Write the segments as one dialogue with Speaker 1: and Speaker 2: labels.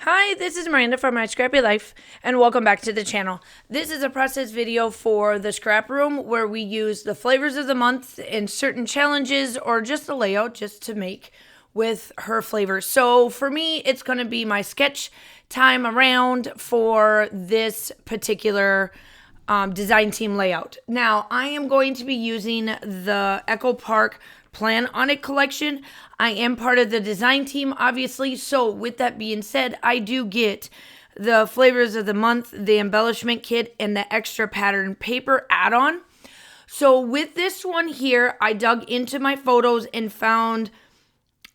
Speaker 1: Hi, this is Miranda from My Scrappy Life, and welcome back to the channel. This is a process video for the scrap room where we use the flavors of the month in certain challenges or just a layout just to make with her flavors. So for me, it's going to be my sketch time around for this particular design team layout. Now, I am going to be using the Echo Park Plan on It collection. I am part of the design team, obviously. So with that being said, I do get the flavors of the month, the embellishment kit, and the extra pattern paper add-on. So with this one here, I dug into my photos and found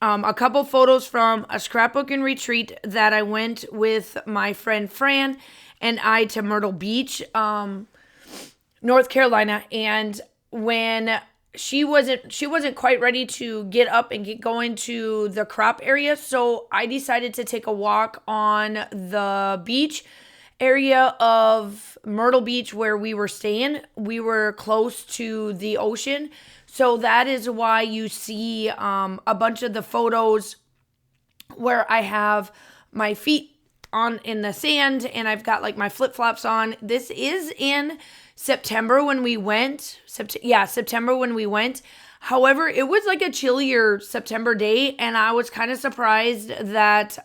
Speaker 1: a couple photos from a scrapbooking retreat that I went with my friend Fran and I to Myrtle Beach, North Carolina. And when she wasn't quite ready to get up and get going to the crop area, so I decided to take a walk on the beach area of Myrtle Beach where we were staying. We were close to the ocean, so that is why you see a bunch of the photos where I have my feet on in the sand and I've got like my flip-flops on. This is in September when we went. September when we went. However, it was like a chillier September day, and I was kind of surprised that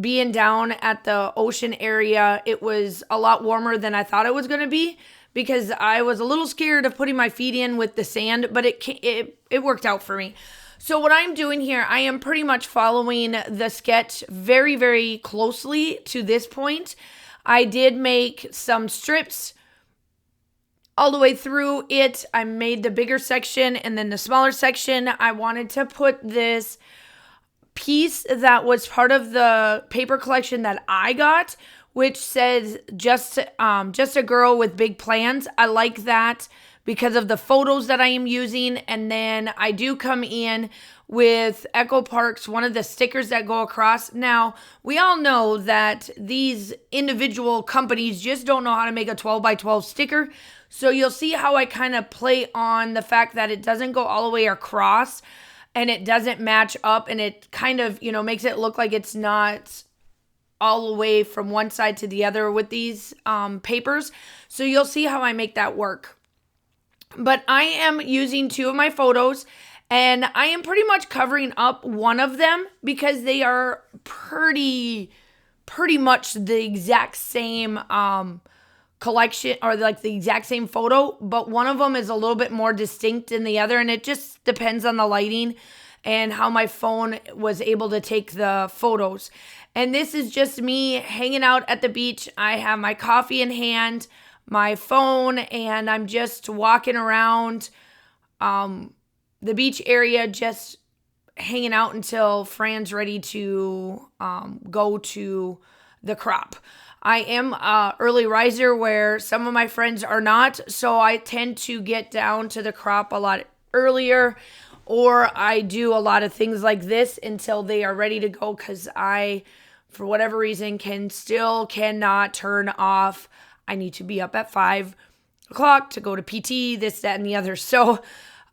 Speaker 1: being down at the ocean area, it was a lot warmer than I thought it was going to be, because I was a little scared of putting my feet in with the sand, but it worked out for me. So what I'm doing here, I am pretty much following the sketch very, very closely to this point. I did make some strips all the way through it. I made the bigger section and then the smaller section. I wanted to put this piece that was part of the paper collection that I got, which says just a girl with big plans. I like that because of the photos that I am using. And then I do come in with Echo Park's one of the stickers that go across. Now, we all know that these individual companies just don't know how to make a 12 by 12 sticker. So you'll see how I kind of play on the fact that it doesn't go all the way across and it doesn't match up, and it kind of, makes it look like it's not all the way from one side to the other with these papers. So you'll see how I make that work. But I am using two of my photos, and I am pretty much covering up one of them because they are pretty much the exact same collection, or like the exact same photo, but one of them is a little bit more distinct than the other, and it just depends on the lighting and how my phone was able to take the photos. And this is just me hanging out at the beach. I have my coffee in hand, my phone, and I'm just walking around the beach area, just hanging out until Fran's ready to go to the crop. I am an early riser where some of my friends are not, so I tend to get down to the crop a lot earlier, or I do a lot of things like this until they are ready to go, because I, for whatever reason, cannot turn off. I need to be up at 5 o'clock to go to PT, this, that, and the other. So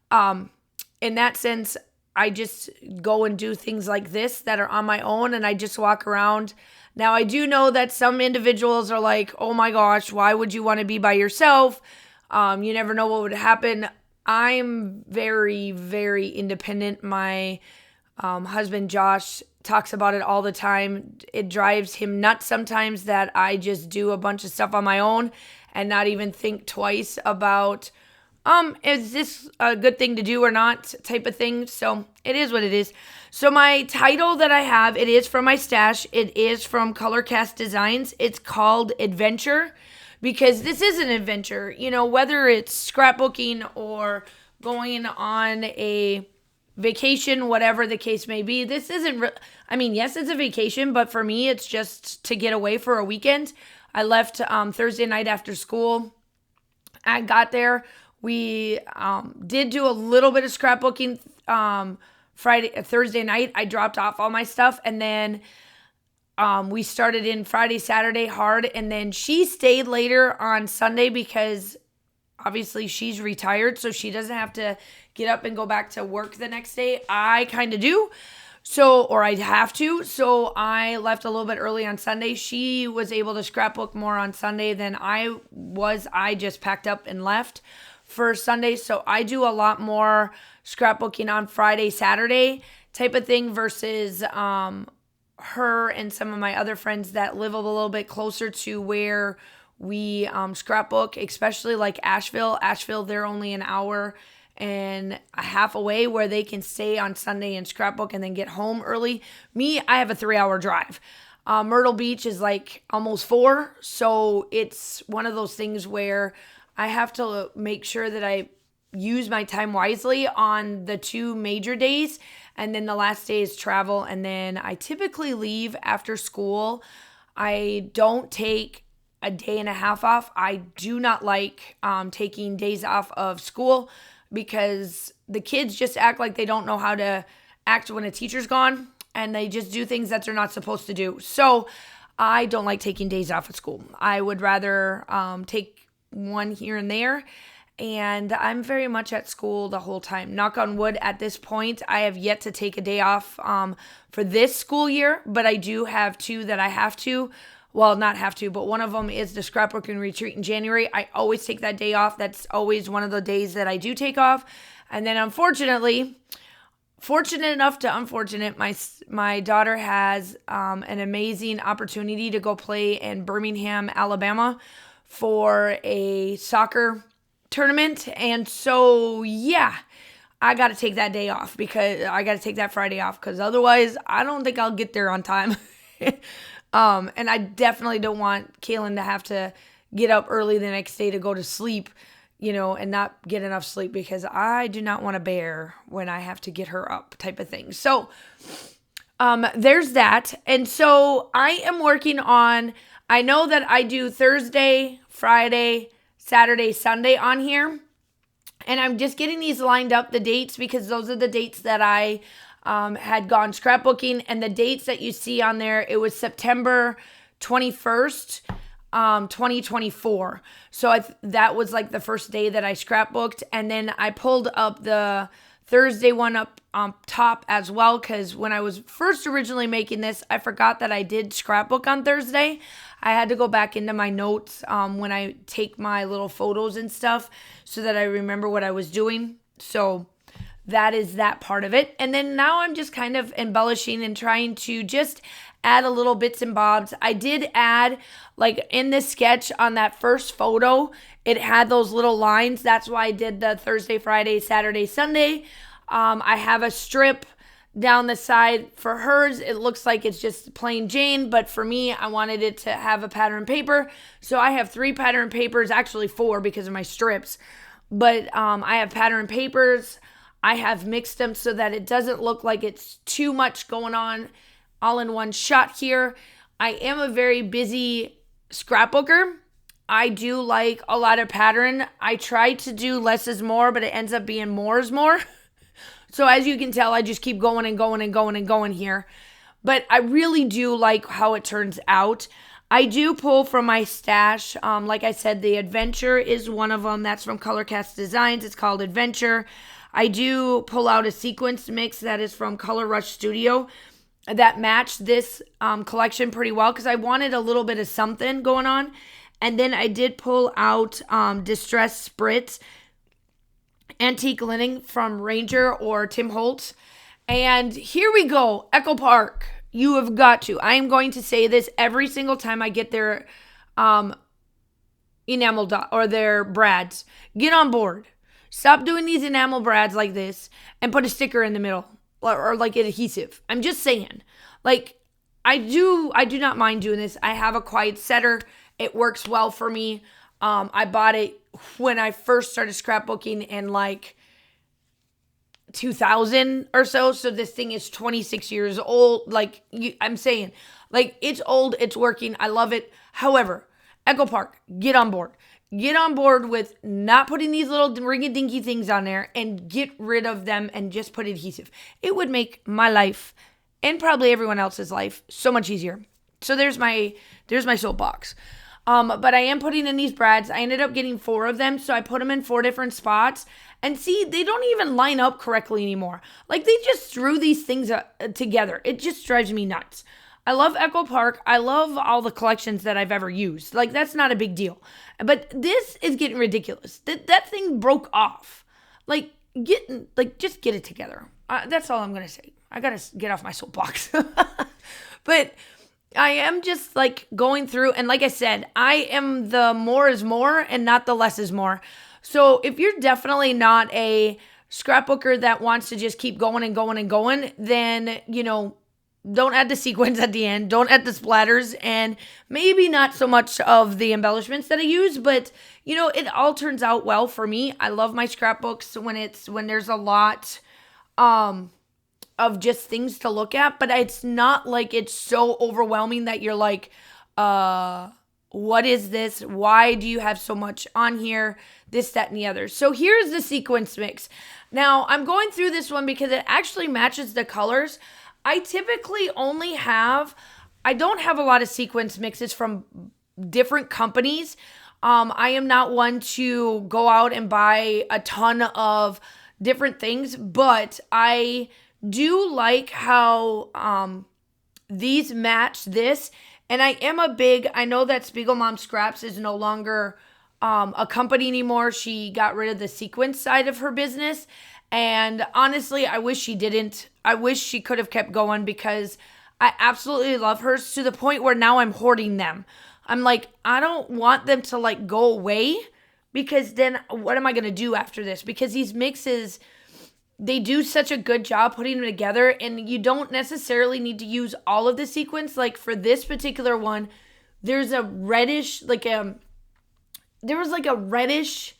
Speaker 1: in that sense, I just go and do things like this that are on my own, and I just walk around. Now, I do know that some individuals are like, oh my gosh, why would you want to be by yourself? You never know what would happen. I'm very, very independent. My husband, Josh, talks about it all the time. It drives him nuts sometimes that I just do a bunch of stuff on my own and not even think twice about, is this a good thing to do or not, type of thing. So it is what it is. So my title that I have, it is from my stash. It is from Colorcast Designs. It's called Adventure, because this is an adventure. Whether it's scrapbooking or going on a vacation, whatever the case may be. This isn't, yes, it's a vacation, but for me, it's just to get away for a weekend. I left Thursday night after school. I got there. We did do a little bit of scrapbooking Thursday night. I dropped off all my stuff, and then we started in Friday, Saturday hard, and then she stayed later on Sunday because obviously she's retired, so she doesn't have to get up and go back to work the next day. I kind of do. So, or I'd have to. So I left a little bit early on Sunday. She was able to scrapbook more on Sunday than I was. I just packed up and left for Sunday. So I do a lot more scrapbooking on Friday, Saturday type of thing versus her and some of my other friends that live a little bit closer to where we scrapbook, especially like Asheville. Asheville, they're only an hour and a half away where they can stay on Sunday and scrapbook and then get home early. Me, I have a 3-hour drive. Myrtle Beach is like almost 4. So it's one of those things where I have to make sure that I use my time wisely on the 2 major days. And then the last day is travel. And then I typically leave after school. I don't take a day and a half off. I do not like taking days off of school because the kids just act like they don't know how to act when a teacher's gone, and they just do things that they're not supposed to do. So I don't like taking days off of school. I would rather take one here and there, and I'm very much at school the whole time. Knock on wood, at this point, I have yet to take a day off for this school year, but I do have 2 that I have to. Well, not have to, but one of them is the scrapbooking retreat in January. I always take that day off. That's always one of the days that I do take off. And then unfortunately, fortunate enough to unfortunate, my daughter has an amazing opportunity to go play in Birmingham, Alabama for a soccer tournament. And so, yeah, I got to take that day off because I got to take that Friday off because otherwise I don't think I'll get there on time. And I definitely don't want Kaylin to have to get up early the next day to go to sleep, and not get enough sleep because I do not want to bear when I have to get her up type of thing. So, there's that. And so I am working on, I know that I do Thursday, Friday, Saturday, Sunday on here. And I'm just getting these lined up, the dates, because those are the dates that I had gone scrapbooking, and the dates that you see on there, it was September 21st, 2024. So that was like the first day that I scrapbooked, and then I pulled up the Thursday one up top as well, because when I was first originally making this, I forgot that I did scrapbook on Thursday. I had to go back into my notes when I take my little photos and stuff so that I remember what I was doing. So that is that part of it. And then now I'm just kind of embellishing and trying to just add a little bits and bobs. I did add, like in this sketch on that first photo, it had those little lines. That's why I did the Thursday, Friday, Saturday, Sunday. I have a strip down the side for hers. It looks like it's just plain Jane, but for me, I wanted it to have a pattern paper. So I have 3 pattern papers, actually 4 because of my strips. But I have pattern papers. I have mixed them so that it doesn't look like it's too much going on all in one shot here. I am a very busy scrapbooker. I do like a lot of pattern. I try to do less is more, but it ends up being more is more. So as you can tell, I just keep going and going and going and going here. But I really do like how it turns out. I do pull from my stash. Like I said, the Adventure is one of them. That's from Colorcast Designs. It's called Adventure. I do pull out a sequence mix that is from Color Rush Studio that matched this collection pretty well because I wanted a little bit of something going on. And then I did pull out Distress Spritz Antique Linen from Ranger or Tim Holtz. And here we go, Echo Park. You have got to. I am going to say this every single time I get their enamel or their brads. Get on board. Stop doing these enamel brads like this and put a sticker in the middle or like an adhesive. I'm just saying. Like, I do not mind doing this. I have a quiet setter. It works well for me. I bought it when I first started scrapbooking in like 2000 or so. So this thing is 26 years old. Like I'm saying, like it's old. It's working. I love it. However, Echo Park, get on board. Get on board with not putting these little rinky-dinky things on there and get rid of them and just put adhesive. It would make my life and probably everyone else's life so much easier. So there's my soapbox. But I am putting in these brads. I ended up getting 4 of them, so I put them in 4 different spots. And see, they don't even line up correctly anymore. Like, they just threw these things together. It just drives me nuts. I love Echo Park. I love all the collections that I've ever used. Like, that's not a big deal. But this is getting ridiculous. That thing broke off. Like, just get it together. That's all I'm going to say. I got to get off my soapbox. But I am just like going through, and like I said, I am the more is more and not the less is more. So if you're definitely not a scrapbooker that wants to just keep going and going and going, then, don't add the sequins at the end. Don't add the splatters, and maybe not so much of the embellishments that I use, but it all turns out well for me. I love my scrapbooks when there's a lot of just things to look at, but it's not like it's so overwhelming that you're like, what is this? Why do you have so much on here? This, that, and the other. So here's the sequence mix. Now, I'm going through this one because it actually matches the colors. I typically I don't have a lot of sequence mixes from different companies. I am not one to go out and buy a ton of different things, but I do like how these match this. And I know that Spiegel Mom Scraps is no longer a company anymore. She got rid of the sequence side of her business. And honestly, I wish she didn't. I wish she could have kept going because I absolutely love hers to the point where now I'm hoarding them. I'm like, I don't want them to like go away because then what am I going to do after this? Because these mixes, they do such a good job putting them together, and you don't necessarily need to use all of the sequins. Like for this particular one, there's a reddish, there was like a reddish,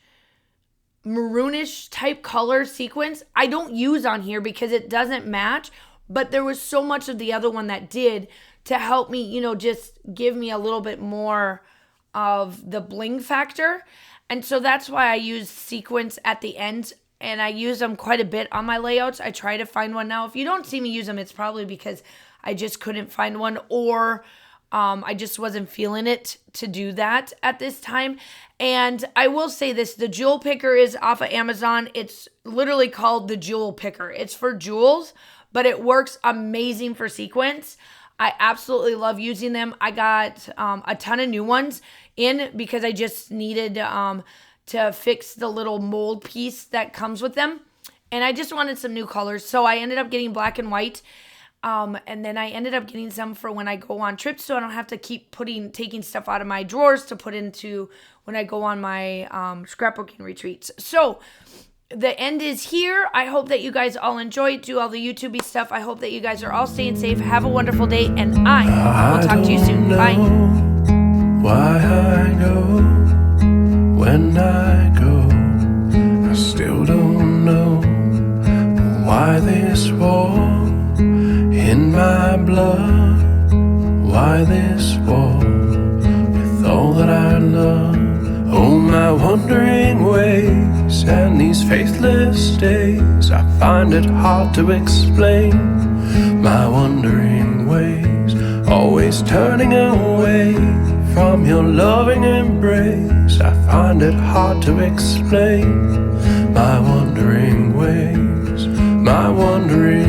Speaker 1: maroonish type color sequence. I don't use on here because it doesn't match, but there was so much of the other one that did to help me, just give me a little bit more of the bling factor. And so that's why I use sequins at the end. And I use them quite a bit on my layouts. I try to find one now. If you don't see me use them, it's probably because I just couldn't find one, or I just wasn't feeling it to do that at this time. And I will say this, the jewel picker is off of Amazon. It's literally called the jewel picker. It's for jewels, but it works amazing for sequins. I absolutely love using them. I got a ton of new ones in because I just needed to fix the little mold piece that comes with them. And I just wanted some new colors. So I ended up getting black and white. And then I ended up getting some for when I go on trips, so I don't have to keep taking stuff out of my drawers to put into when I go on my scrapbooking retreats. So the end is here. I hope that you guys all enjoy, do all the YouTube-y stuff. I hope that you guys are all staying safe. Have a wonderful day, and I will talk to you soon. Bye.
Speaker 2: Why I go when I go, I still don't know why this war in my blood, why this war with all that I love. Oh, my wandering ways and these faithless days, I find it hard to explain. My wandering ways, always turning away from your loving embrace, I find it hard to explain. My wandering ways, my wandering